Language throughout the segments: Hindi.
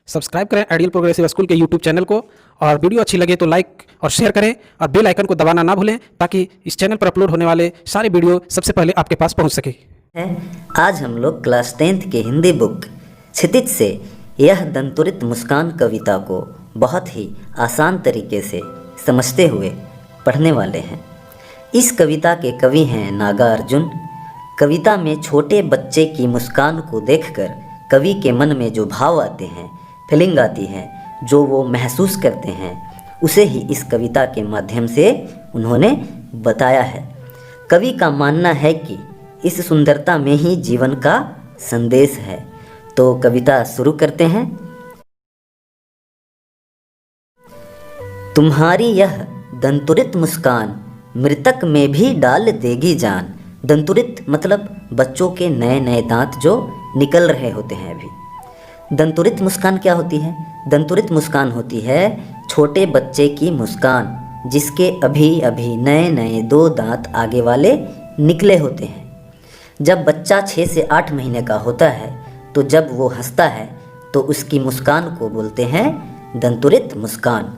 सब्सक्राइब करें आइडियल प्रोग्रेसिव स्कूल के यूट्यूब चैनल को और वीडियो अच्छी लगे तो लाइक और शेयर करें और बेल आइकन को दबाना ना भूलें ताकि इस चैनल पर अपलोड होने वाले सारे वीडियो सबसे पहले आपके पास पहुंच सके। आज हम लोग क्लास 10th की हिंदी बुक क्षितिज से यह दंतुरित मुस्कान कविता को बहुत ही आसान तरीके से समझते हुए पढ़ने वाले हैं। इस कविता के कवि हैं नागार्जुन। कविता में छोटे बच्चे की मुस्कान को देखकर कवि के मन में जो भाव आते हैं, फीलिंग आती है, जो वो महसूस करते हैं, उसे ही इस कविता के माध्यम से उन्होंने बताया है। कवि का मानना है कि इस सुंदरता में ही जीवन का संदेश है। तो कविता शुरू करते हैं। तुम्हारी यह दंतुरित मुस्कान मृतक में भी डाल देगी जान। दंतुरित मतलब बच्चों के नए नए दांत जो निकल रहे होते हैं अभी। दंतुरित मुस्कान क्या होती है? दंतुरित मुस्कान होती है छोटे बच्चे की मुस्कान जिसके अभी अभी नए नए 2 दांत आगे वाले निकले होते हैं। जब बच्चा 6 से 8 महीने का होता है तो जब वो हंसता है तो उसकी मुस्कान को बोलते हैं दंतुरित मुस्कान।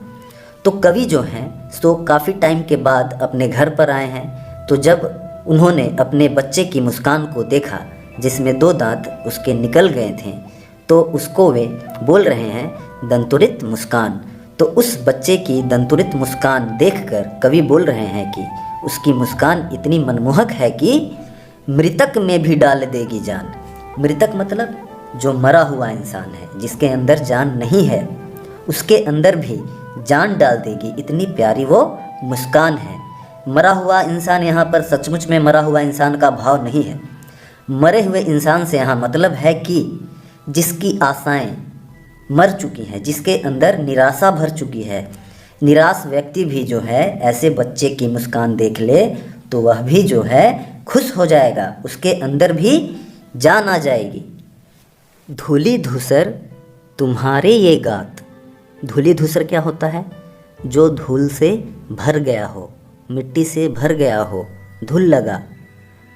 तो कवि जो हैं सो काफ़ी टाइम के बाद अपने घर पर आए हैं। तो जब उन्होंने अपने बच्चे की मुस्कान को देखा जिसमें 2 दांत उसके निकल गए थे तो उसको वे बोल रहे हैं दंतुरित मुस्कान। तो उस बच्चे की दंतुरित मुस्कान देखकर कवि बोल रहे हैं कि उसकी मुस्कान इतनी मनमोहक है कि मृतक में भी डाल देगी जान। मृतक मतलब जो मरा हुआ इंसान है, जिसके अंदर जान नहीं है, उसके अंदर भी जान डाल देगी, इतनी प्यारी वो मुस्कान है। मरा हुआ इंसान यहाँ पर सचमुच में मरा हुआ इंसान का भाव नहीं है। मरे हुए इंसान से यहाँ मतलब है कि जिसकी आशाएं मर चुकी हैं, जिसके अंदर निराशा भर चुकी है। निराश व्यक्ति भी जो है ऐसे बच्चे की मुस्कान देख ले तो वह भी जो है खुश हो जाएगा, उसके अंदर भी जान आ जाएगी। धूली धूसर तुम्हारे ये गात। धूली धूसर क्या होता है? जो धूल से भर गया हो, मिट्टी से भर गया हो, धूल लगा।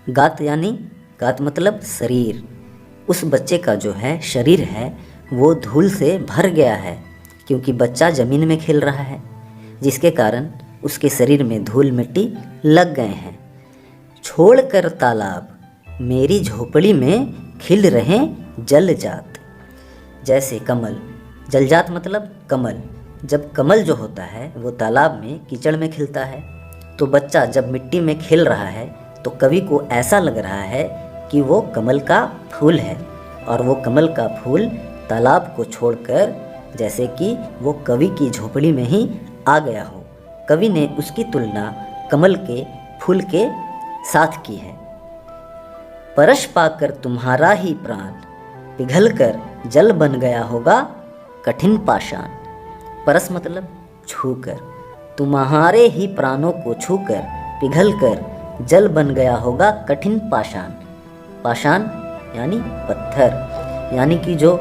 गात यानी गात मतलब शरीर। उस बच्चे का जो है शरीर है वो धूल से भर गया है क्योंकि बच्चा ज़मीन में खेल रहा है, जिसके कारण उसके शरीर में धूल मिट्टी लग गए हैं। छोड़कर तालाब मेरी झोपड़ी में खिल रहे जलजात। जैसे कमल, जलजात मतलब कमल। जब कमल जो होता है वो तालाब में कीचड़ में खिलता है तो बच्चा जब मिट्टी में खेल रहा है तो कवि को ऐसा लग रहा है कि वो कमल का फूल है और वो कमल का फूल तालाब को छोड़कर जैसे कि वो कवि की झोपड़ी में ही आ गया हो। कवि ने उसकी तुलना कमल के फूल के साथ की है। परश पाकर तुम्हारा ही प्राण पिघलकर जल बन गया होगा कठिन पाषाण। परस मतलब छूकर, तुम्हारे ही प्राणों को छूकर पिघलकर जल बन गया होगा कठिन पाषाण। पाषाण यानी पत्थर, यानी कि जो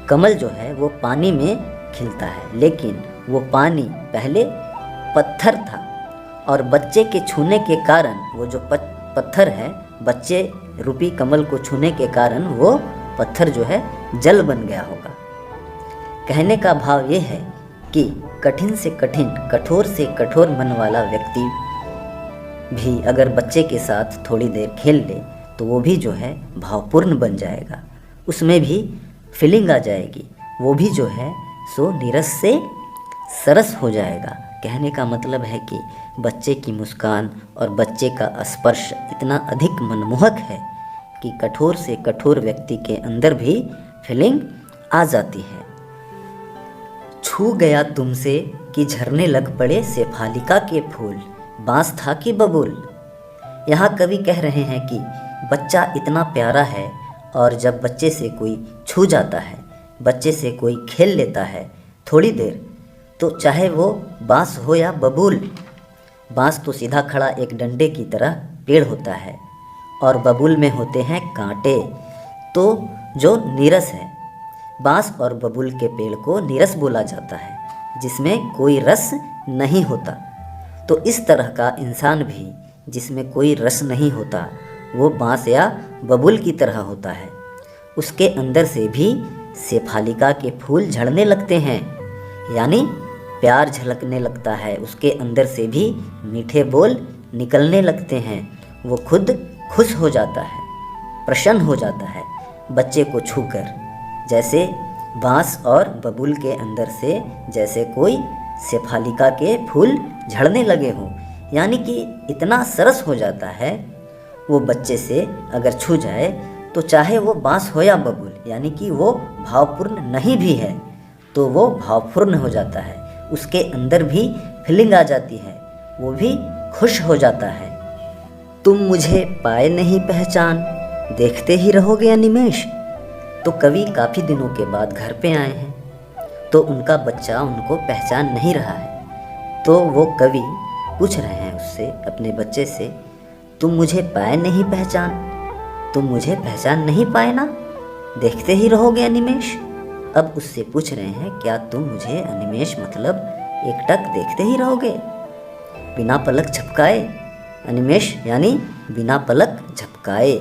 कमल जो है वो पानी में खिलता है लेकिन वो पानी पहले पत्थर था और बच्चे के छूने के कारण वो जो पत्थर है, बच्चे रूपी कमल को छूने के कारण वो पत्थर जो है जल बन गया होगा। कहने का भाव ये है कि कठिन से कठिन, कठोर से कठोर मन वाला व्यक्ति भी अगर बच्चे के साथ थोड़ी देर खेल ले तो वो भी जो है भावपूर्ण बन जाएगा, उसमें भी फीलिंग आ जाएगी, वो भी जो है सो नीरस से सरस हो जाएगा। कहने का मतलब है कि बच्चे की मुस्कान और बच्चे का स्पर्श इतना अधिक मनमोहक है कि कठोर से कठोर व्यक्ति के अंदर भी फीलिंग आ जाती है। छू गया तुमसे कि झरने लग पड़े शेफालिका के फूल, बांस था कि बबूल। यहाँ कवि कह रहे हैं कि बच्चा इतना प्यारा है और जब बच्चे से कोई छू जाता है, बच्चे से कोई खेल लेता है थोड़ी देर, तो चाहे वो बांस हो या बबूल। बांस तो सीधा खड़ा एक डंडे की तरह पेड़ होता है और बबूल में होते हैं कांटे, तो जो नीरस है। बांस और बबूल के पेड़ को नीरस बोला जाता है जिसमें कोई रस नहीं होता। तो इस तरह का इंसान भी जिसमें कोई रस नहीं होता वो बांस या बबूल की तरह होता है। उसके अंदर से भी शेफालिका के फूल झड़ने लगते हैं, यानी प्यार झलकने लगता है, उसके अंदर से भी मीठे बोल निकलने लगते हैं। वो खुद खुश हो जाता है, प्रसन्न हो जाता है बच्चे को छूकर, जैसे बांस और बबूल के अंदर से जैसे कोई शेफालिका के फूल झड़ने लगे हों, यानी कि इतना सरस हो जाता है वो बच्चे से अगर छू जाए तो चाहे वो बांस हो या बबूल, यानी कि वो भावपूर्ण नहीं भी है तो वो भावपूर्ण हो जाता है, उसके अंदर भी फीलिंग आ जाती है, वो भी खुश हो जाता है। तुम मुझे पाए नहीं पहचान, देखते ही रहोगे अनिमेष। तो कवि काफ़ी दिनों के बाद घर पे आए हैं तो उनका बच्चा उनको पहचान नहीं रहा है, तो वो कवि पूछ रहे हैं उससे, अपने बच्चे से, तुम मुझे पाए नहीं पहचान, तुम मुझे पहचान नहीं पाए ना, देखते ही रहोगे अनिमेष। अब उससे पूछ रहे हैं, क्या तुम मुझे अनिमेष मतलब एकटक देखते ही रहोगे, बिना पलक झपकाए। अनिमेष यानी बिना पलक झपकाए,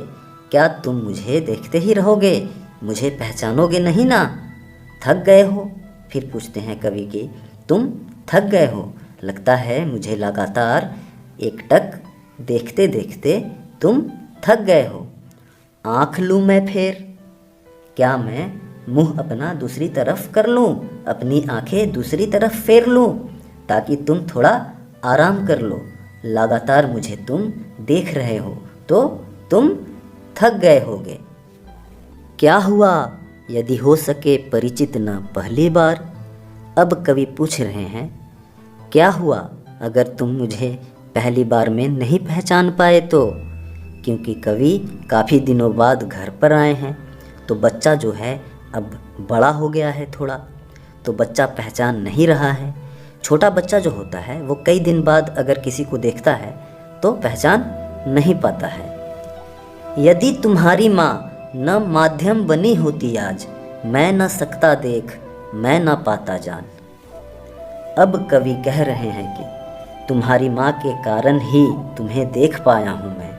क्या तुम मुझे देखते ही रहोगे, मुझे पहचानोगे नहीं ना, थक गए हो। फिर पूछते हैं कवि कि तुम थक गए हो, लगता है मुझे लगातार एकटक देखते देखते तुम थक गए हो। आँख लूँ मैं फेर, क्या मैं मुंह अपना दूसरी तरफ कर लूँ, अपनी आंखें दूसरी तरफ फेर लूँ ताकि तुम थोड़ा आराम कर लो। लगातार मुझे तुम देख रहे हो तो तुम थक गए होगे। क्या हुआ यदि हो सके परिचित न पहली बार। अब कवि पूछ रहे हैं, क्या हुआ अगर तुम मुझे पहली बार में नहीं पहचान पाए तो। क्योंकि कवि काफ़ी दिनों बाद घर पर आए हैं तो बच्चा जो है अब बड़ा हो गया है थोड़ा, तो बच्चा पहचान नहीं रहा है। छोटा बच्चा जो होता है वो कई दिन बाद अगर किसी को देखता है तो पहचान नहीं पाता है। यदि तुम्हारी माँ न माध्यम बनी होती आज, मैं न सकता देख, मैं न पाता जान। अब कवि कह रहे हैं कि तुम्हारी माँ के कारण ही तुम्हें देख पाया हूँ मैं,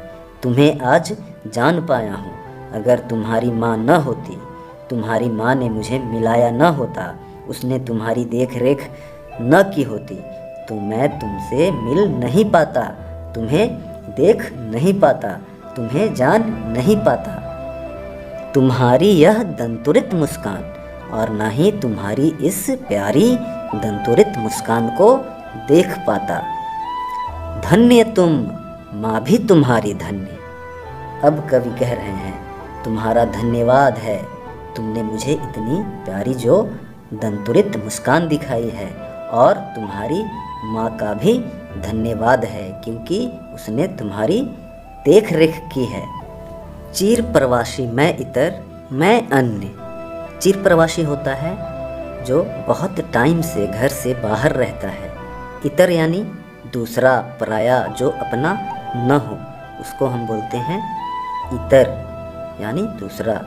तुम्हें आज जान पाया हूँ। अगर तुम्हारी माँ न होती, तुम्हारी माँ ने मुझे मिलाया न होता, उसने तुम्हारी देख रेख न की होती तो मैं तुमसे मिल नहीं पाता, तुम्हें देख नहीं पाता, तुम्हें जान नहीं पाता। तुम्हारी यह दंतुरित मुस्कान और ना ही तुम्हारी इस प्यारी दंतुरित मुस्कान को देख पाता। धन्य तुम, माँ भी तुम्हारी धन्य। अब कवि कह रहे हैं, तुम्हारा धन्यवाद है, तुमने मुझे इतनी प्यारी जो दंतुरित मुस्कान दिखाई है, और तुम्हारी माँ का भी धन्यवाद है क्योंकि उसने तुम्हारी देख रेख की है। चिर प्रवासी मैं इतर मैं अन्य। चिर प्रवासी होता है जो बहुत टाइम से घर से बाहर रहता है। इतर यानी दूसरा, पराया, जो अपना न हो, उसको हम बोलते हैं इतर यानी दूसरा।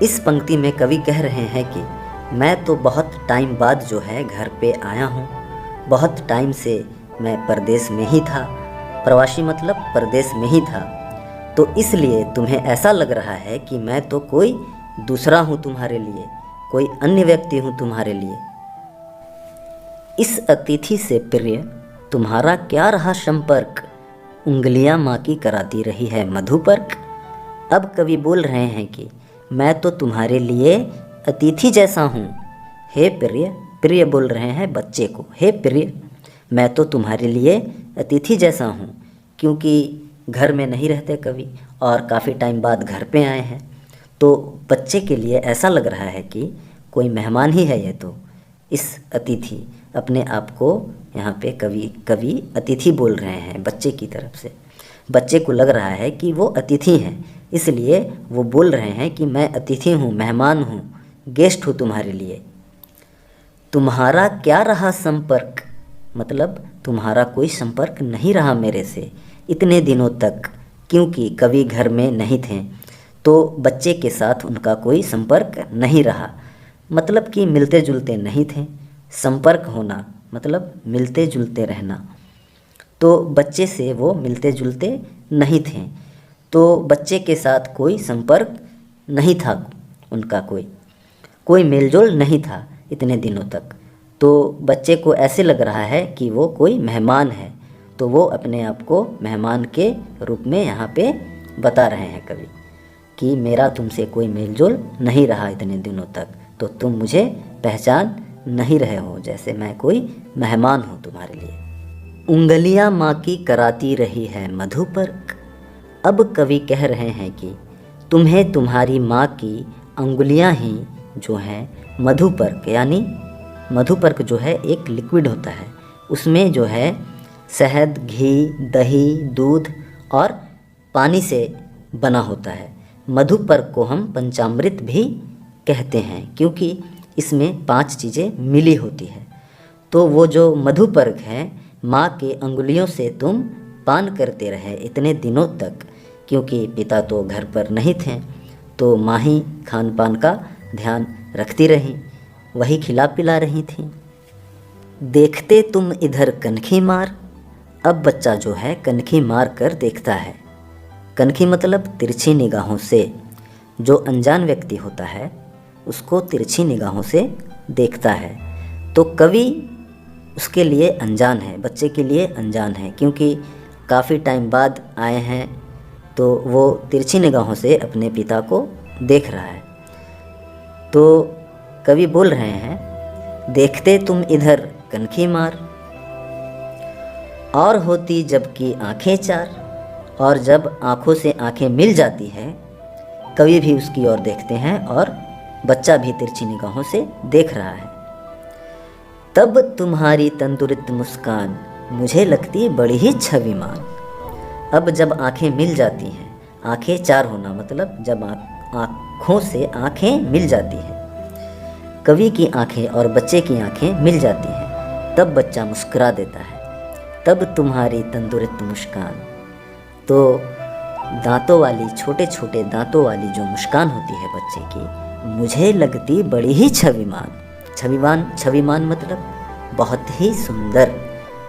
इस पंक्ति में कवि कह रहे हैं कि मैं तो बहुत टाइम बाद जो है घर पे आया हूँ, बहुत टाइम से मैं परदेश में ही था। प्रवासी मतलब परदेश में ही था, तो इसलिए तुम्हें ऐसा लग रहा है कि मैं तो कोई दूसरा हूँ तुम्हारे लिए, कोई अन्य व्यक्ति हूँ तुम्हारे लिए। इस अतिथि से प्रिय तुम्हारा क्या रहा संपर्क, उंगलियाँ माँ की कराती रही है मधुपर्क। अब कवि बोल रहे हैं कि मैं तो तुम्हारे लिए अतिथि जैसा हूँ। हे प्रिय, प्रिय बोल रहे हैं बच्चे को, हे प्रिय मैं तो तुम्हारे लिए अतिथि जैसा हूँ, क्योंकि घर में नहीं रहते कवि और काफ़ी टाइम बाद घर पे आए हैं, तो बच्चे के लिए ऐसा लग रहा है कि कोई मेहमान ही है ये तो। इस अतिथि अपने आप को यहाँ पे कवि अतिथि बोल रहे हैं बच्चे की तरफ से। बच्चे को लग रहा है कि वो अतिथि हैं, इसलिए वो बोल रहे हैं कि मैं अतिथि हूँ, मेहमान हूँ, गेस्ट हूँ तुम्हारे लिए। तुम्हारा क्या रहा संपर्क, मतलब तुम्हारा कोई संपर्क नहीं रहा मेरे से इतने दिनों तक, क्योंकि कवि घर में नहीं थे तो बच्चे के साथ उनका कोई संपर्क नहीं रहा। मतलब कि मिलते जुलते नहीं थे, संपर्क होना मतलब मिलते जुलते रहना, तो बच्चे से वो मिलते जुलते नहीं थे, तो बच्चे के साथ कोई संपर्क नहीं था उनका, कोई मेलजोल नहीं था इतने दिनों तक। तो बच्चे को ऐसे लग रहा है कि वो कोई मेहमान है, तो वो अपने आप को मेहमान के रूप में यहाँ पे बता रहे हैं कवि कि मेरा तुमसे कोई मेलजोल नहीं रहा इतने दिनों तक, तो तुम मुझे पहचान नहीं रहे हो, जैसे मैं कोई मेहमान हूँ तुम्हारे लिए। उंगलियाँ माँ की कराती रही है मधुपर्क। अब कवि कह रहे हैं कि तुम्हें तुम्हारी माँ की अंगुलियाँ ही जो हैं मधुपर्क, यानी मधुपर्क जो है एक लिक्विड होता है, उसमें जो है शहद, घी, दही, दूध और पानी से बना होता है। मधुपर्क को हम पंचामृत भी कहते हैं क्योंकि इसमें 5 चीज़ें मिली होती है। तो वो जो मधुपर्क है, माँ के अंगुलियों से तुम पान करते रहे इतने दिनों तक, क्योंकि पिता तो घर पर नहीं थे, तो माँ ही खान पान का ध्यान रखती रहीं, वही खिला पिला रही थी। देखते तुम इधर कनखी मार। अब बच्चा जो है कनखी मार कर देखता है। कनखी मतलब तिरछी निगाहों से। जो अनजान व्यक्ति होता है उसको तिरछी निगाहों से देखता है। तो कवि उसके लिए अनजान है, बच्चे के लिए अनजान है, क्योंकि काफ़ी टाइम बाद आए हैं, तो वो तिरछी निगाहों से अपने पिता को देख रहा है। तो कवि बोल रहे हैं, देखते तुम इधर कनखी मार, और होती जबकि आंखें चार। और जब आँखों से आंखें मिल जाती है, कवि भी उसकी ओर देखते हैं और बच्चा भी तिरछी निगाहों से देख रहा है। तब तुम्हारी तंदुरुस्त मुस्कान मुझे लगती बड़ी ही छविमान। अब जब आंखें मिल जाती हैं, आंखें चार होना मतलब जब आँखों से आंखें मिल जाती हैं, कवि की आंखें और बच्चे की आंखें मिल जाती हैं, तब बच्चा मुस्कुरा देता है। तब तुम्हारी तंदुरुस्त मुस्कान, तो दांतों वाली, छोटे छोटे दांतों वाली जो मुस्कान होती है बच्चे की, मुझे लगती बड़ी ही छविमान। छविमान मतलब बहुत ही सुंदर,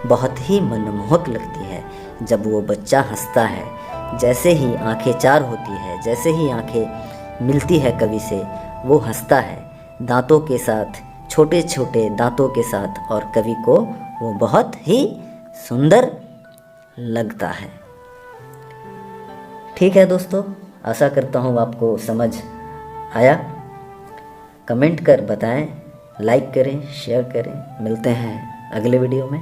बहुत ही मनमोहक लगती है जब वो बच्चा हंसता है। जैसे ही आंखें चार होती है, जैसे ही आंखें मिलती है कवि से, वो हंसता है दांतों के साथ, छोटे छोटे दांतों के साथ, और कवि को वो बहुत ही सुंदर लगता है। ठीक है दोस्तों, आशा करता हूँ आपको समझ आया। कमेंट कर बताएं, लाइक करें, शेयर करें। मिलते हैं अगले वीडियो में।